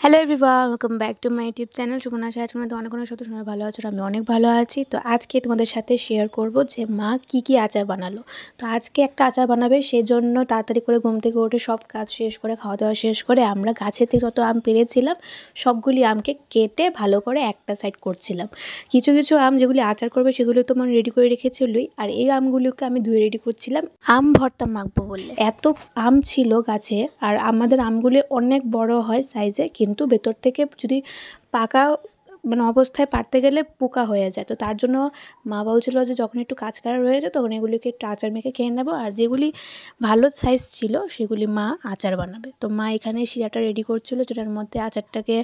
Hello everyone, welcome back to my YouTube channel Sumana Shah. তোমাদের অনেক অনেক সাথে তোমরা ভালো আছো, আমি অনেক ভালো আছি। তো আজকে তোমাদের সাথে শেয়ার করব যে মা কি আচার বানালো। তো আজকে একটা আচার বানাবে, সেজন্য তাড়াতাড়ি করে ঘুম থেকে উঠে সব কাজ শেষ করে খাওয়া দাওয়া শেষ করে আমরা গাছের থেকে যত আম পেড়েছিলাম সবগুলি আমকে কেটে ভালো করে একটা সাইড করছিলাম। কিছু কিছু আম যেগুলি আচার করবে সেগুলো তো মানে রেডি করে রেখেছিলই, আর এই আমগুলোকে আমি ধুয়ে রেডি করছিলাম আম ভর্তা মাখবো বলে। এত আম ছিল গাছে, আর আমাদের আমগুলি অনেক বড় হয় সাইজে, কিন্তু ভেতর থেকে যদি পাকা মানে অবস্থায় পারতে গেলে পোকা হয়ে যায়। তো তার জন্য মা বলছিল যে যখন একটু কাঁচকারা রয়ে যায় তখন এগুলিকে একটু আচার মেখে খেয়ে নেবো, আর যেগুলি ভালো সাইজ ছিল সেগুলি মা আচার বানাবে। তো মা এখানে শিরাটা রেডি করছিল, যেটার মধ্যে আচারটাকে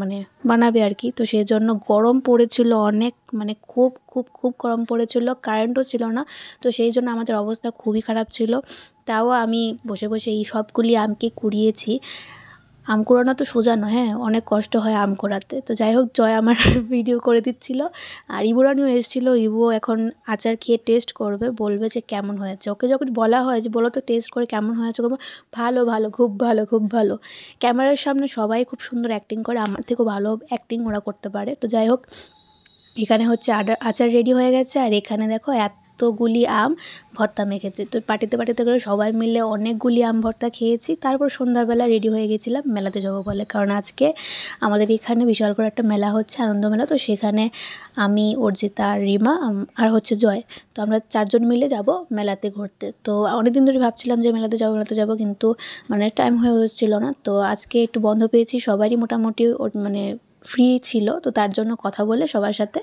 মানে বানাবে আর কি। তো সেই জন্য গরম পড়েছিল অনেক, মানে খুব খুব খুব গরম পড়েছিল, কারেন্টও ছিল না। তো সেই জন্য আমাদের অবস্থা খুবই খারাপ ছিল। তাও আমি বসে বসে এই সবগুলি আমকে কুড়িয়েছি। আম কুড়ানো তো সোজা নয়, হ্যাঁ, অনেক কষ্ট হয় আম কুড়াতে। তো যাই হোক, জয় আমার ভিডিও করে দিচ্ছিল, আর ইবুরানিও এসেছিলো। ইবুও এখন আচার খেয়ে টেস্ট করবে, বলবে যে কেমন হয়েছে। ওকে যখন বলা হয় যে বলো তো টেস্ট করে কেমন হয়েছে, ভালো ভালো, খুব ভালো, খুব ভালো। ক্যামেরার সামনে সবাই খুব সুন্দর অ্যাক্টিং করে, আমার থেকেও ভালো অ্যাক্টিং ওরা করতে পারে। তো যাই হোক, এখানে হচ্ছে আচার রেডি হয়ে গেছে, আর এখানে দেখো এতগুলি আম ভর্তা মেখেছে। তো পাটিতে পাটিতে করে সবাই মিলে অনেকগুলি আম ভর্তা খেয়েছি। তারপর সন্ধ্যাবেলা রেডি হয়ে গেছিলাম মেলাতে যাবো বলে, কারণ আজকে আমাদের এখানে বিশাল করে একটা মেলা হচ্ছে, আনন্দ মেলা। তো সেখানে আমি, অর্জিতা, রিমা আর হচ্ছে জয়, তো আমরা চারজন মিলে যাব মেলাতে ঘুরতে। তো অনেকদিন ধরে ভাবছিলাম যে মেলাতে যাবো, কিন্তু মানে টাইম হয়ে হচ্ছিল না। তো আজকে একটু বন্ধ পেয়েছি, সবারই মোটামুটি মানে ফ্রি ছিল। তো তার জন্য কথা বলে সবার সাথে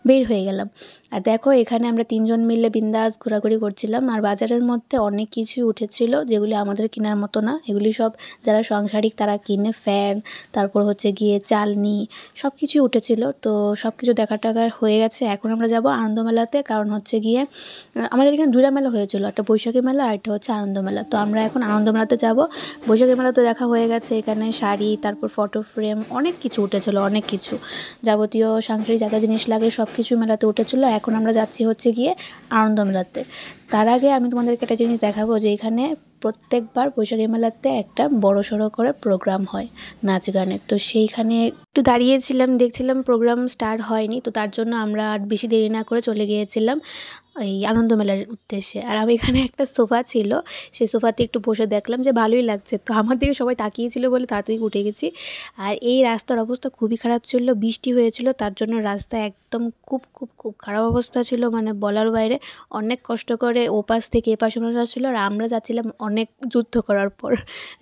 বের হয়ে গেলাম। আর দেখো, এখানে আমরা তিনজন মিলে বিন্দাস ঘোরাঘুরি করছিলাম, আর বাজারের মধ্যে অনেক কিছুই উঠেছিল যেগুলি আমাদের কেনার মতো না। এগুলি সব যারা সাংসারিক তারা কিনে, ফ্যান, তারপর হচ্ছে গিয়ে চালনি, সব কিছুই উঠেছিল। তো সব কিছু দেখা টাকা হয়ে গেছে। এখন আমরা যাব আনন্দমেলাতে, কারণ হচ্ছে গিয়ে আমাদের এখানে দুইটা মেলা হয়েছিল, একটা বৈশাখী মেলা আর একটা হচ্ছে আনন্দ মেলা। তো আমরা এখন আনন্দ মেলাতে যাব। বৈশাখী মেলা তো দেখা হয়ে গেছে, এখানে শাড়ি, তারপর ফটো ফ্রেম, অনেক কিছু উঠেছিল, অনেক কিছু যাবতীয় সাংসারিক যা যা জিনিস লাগে সব কিছু মেলাতে উঠেছিল। এখন আমরা যাচ্ছি হচ্ছে গিয়ে আনন্দ মেলাতে। তার আগে আমি তোমাদেরকে একটা জিনিস দেখাবো, যে এখানে প্রত্যেকবার বৈশাখী মেলাতে একটা বড় সড়ো করে প্রোগ্রাম হয় নাচ গানের। তো সেইখানে একটু দাঁড়িয়েছিলাম, দেখছিলাম, প্রোগ্রাম স্টার্ট হয়নি। তো তার জন্য আমরা আর বেশি দেরি না করে চলে গিয়েছিলাম এই আনন্দ মেলার উদ্দেশ্যে। আর আমি এখানে একটা সোফা ছিল, সেই সোফাতে একটু বসে দেখলাম যে ভালোই লাগছে। তো আমার দিকে সবাই তাকিয়েছিল বলে তাড়াতাড়ি উঠে গেছি। আর এই রাস্তার অবস্থা খুবই খারাপ ছিল, বৃষ্টি হয়েছিল, তার জন্য রাস্তা একদম খুব খুব খুব খারাপ অবস্থা ছিল, মানে বলার বাইরে। অনেক কষ্ট করে ওপাশ থেকে এপাশে মানুষ যাচ্ছিলো, আর আমরা যাচ্ছিলাম অনেক যুদ্ধ করার পর।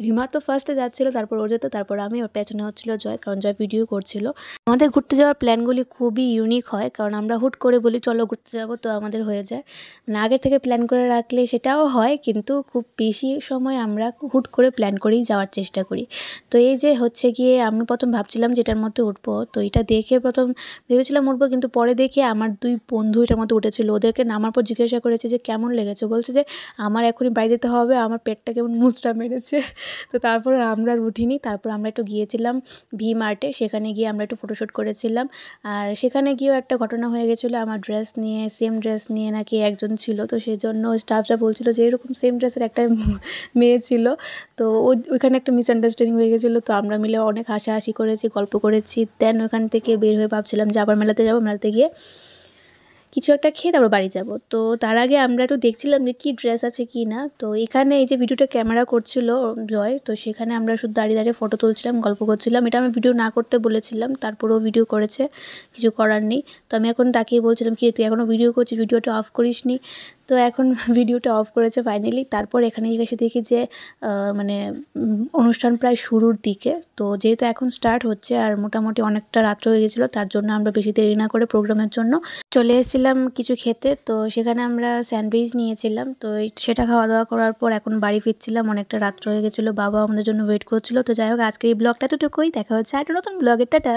রিমা তো ফার্স্টে যাচ্ছিলো, তারপর ওর যেত, তারপর আমি, ওর পেছনে হচ্ছিলো জয়, কারণ জয় ভিডিও করছিল। আমাদের ঘুরতে যাওয়ার প্ল্যানগুলি খুবই ইউনিক হয়, কারণ আমরা হুট করে বলি চলো ঘুরতে যাবো, তো আমাদের হয়ে যায়। মানে আগের থেকে প্ল্যান করে রাখলে সেটাও হয়, কিন্তু খুব বেশি সময় আমরা হুট করে প্ল্যান করেই যাওয়ার চেষ্টা করি। তো এই যে হচ্ছে গিয়ে, আমি প্রথম ভাবছিলাম যে এটার মধ্যে উঠবো, তো এটা দেখে প্রথম ভেবেছিলাম উঠবো, কিন্তু পরে দেখে আমার দুই বন্ধু এটার মধ্যে উঠেছিল। ওদেরকে নামার পর জিজ্ঞাসা করেছে যে কেমন লেগেছে, বলছে যে আমার এখনই বাড়ি যেতে হবে, আমার পেটটা কেমন মুচড়া মেরেছে। তো তারপর আমরা আর উঠিনি। তারপর আমরা একটু গিয়েছিলাম ভি মার্টে, সেখানে গিয়ে আমরা একটু ফটোশ্যুট করেছিলাম। আর সেখানে গিয়েও একটা ঘটনা হয়ে গেছিলো, আমার ড্রেস নিয়ে, সেম ড্রেস নিয়ে নাকি একজন ছিল। তো সেই জন্য স্টাফরা বলছিল যে এরকম সেম ড্রেসের একটা মেয়ে ছিল। তো ওইখানে একটা মিসআন্ডারস্ট্যান্ডিং হয়ে গেছিলো। তো আমরা মিলে অনেক হাসাহাসি করেছি, গল্প করেছি। দেন ওখান থেকে বের হয়ে ভাবছিলাম যে আবার মেলাতে যাবো, মেলাতে গিয়ে কিছু একটা খেয়ে তারপর বাড়ি যাব। তো তার আগে আমরা একটু দেখছিলাম যে কী ড্রেস আছে কি না। তো এখানে এই যে ভিডিওটা ক্যামেরা করছিল জয়, তো সেখানে আমরা শুধু দাঁড়িয়ে দাঁড়িয়ে ফটো তুলছিলাম, গল্প করছিলাম। এটা আমি ভিডিও না করতে বলেছিলাম, তারপরেও ভিডিও করেছে, কিছু করার নেই। তো আমি এখন তাকিয়ে বলছিলাম কি তুই এখনও ভিডিও করছিস, ভিডিওটা অফ করিস নি। তো এখন ভিডিওটা অফ করেছে ফাইনালি। তারপর এখানে এসে দেখি যে মানে অনুষ্ঠান প্রায় শুরুর দিকে। তো যেহেতু এখন স্টার্ট হচ্ছে, আর মোটামুটি অনেকটা রাত্র হয়ে গেছিলো, তার জন্য আমরা বেশি দেরি না করে প্রোগ্রামের জন্য চলে এসেছিলাম কিছু খেতে। তো সেখানে আমরা স্যান্ডউইচ নিয়েছিলাম। তো সেটা খাওয়া দাওয়া করার পর এখন বাড়ি ফিরছিলাম, অনেকটা রাত্র হয়ে গেছিলো, বাবা আমাদের জন্য ওয়েট করছিল। তো যাই হোক, আজকে এই ব্লগটা এতটুকুই, দেখা হচ্ছে আর একটা নতুন ব্লগের, টাটা।